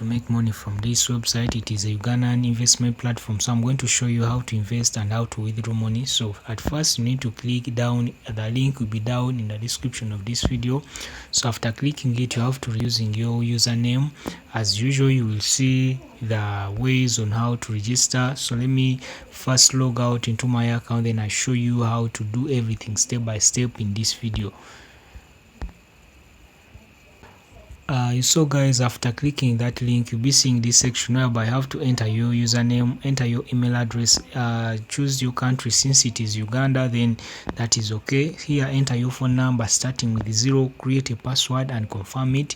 to make money from this website. It is a Ugandan investment platform, so I'm going to show you how to invest and how to withdraw money. So at first you need to click down, the link will be down in the description of this video. So after clicking it, you have to using your username. As usual, you will see the ways on how to register. So let me first log out into my account, then I show you how to do everything step by step in this video. So guys, after clicking that link, you'll be seeing this section whereby you have to enter your username, enter your email address, choose your country. Since it is Uganda, then that is okay. Here enter your phone number starting with 0, create a password and confirm it,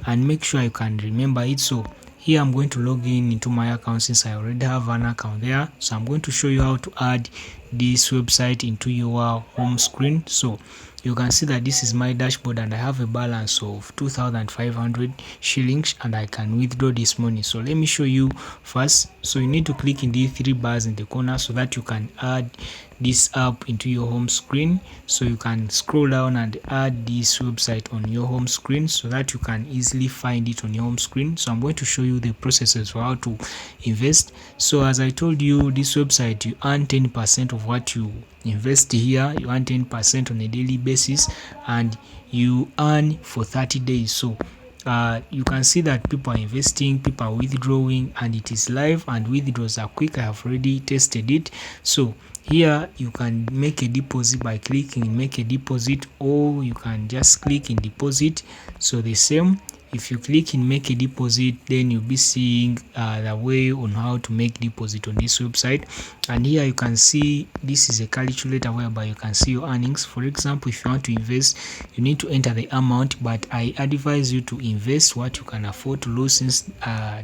and make sure you can remember it. So here I'm going to log in into my account since I already have an account there. So I'm going to show you how to add this website into your home screen. So you can see that this is my dashboard and I have a balance of 2,500 shillings and I can withdraw this money. So let me show you first. So you need to click in these 3 bars in the corner so that you can add this app into your home screen. So you can scroll down and add this website on your home screen so that you can easily find it on your home screen. So I'm going to show you the processes for how to invest. So as I told you, this website, you earn 10% of what you invest here. You earn 10% on a daily basis and you earn for 30 days. So you can see that people are investing, people are withdrawing, and it is live and withdrawals are quick. I have already tested it. So here you can make a deposit by clicking in make a deposit, or you can just click in deposit. So the same, if you click in make a deposit, then you'll be seeing the way on how to make deposit on this website. And here you can see this is a calculator whereby you can see your earnings. For example, if you want to invest, you need to enter the amount, but I advise you to invest what you can afford to lose, since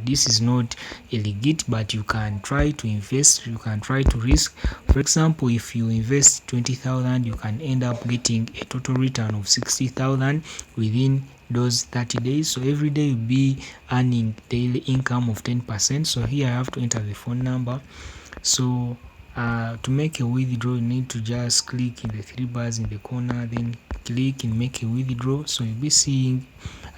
this is not illegit, but you can try to invest, you can try to risk. For example, if you invest 20,000, you can end up getting a total return of 60,000 within those 30 days. So every day you'll be earning daily income of 10%. So here I have to enter the phone number. So to make a withdrawal, you need to just click in the 3 bars in the corner, then click in make a withdrawal. So you'll be seeing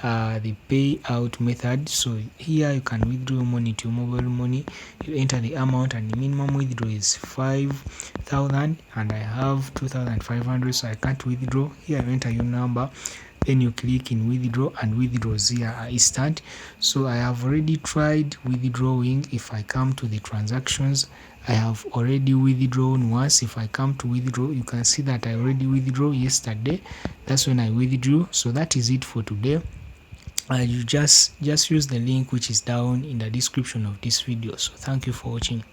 the payout method. So here you can withdraw money to your mobile money. You enter the amount and the minimum withdrawal is 5,000 and I have 2,500, so I can't withdraw. Here you enter your number, then you click in withdraw, and withdrawals here are instant. So I have already tried withdrawing. If I come to the transactions, I have already withdrawn once. If I come to withdraw, you can see that I already withdrew yesterday. That's when I withdrew. So that is it for today. You just use the link which is down in the description of this video. So thank you for watching.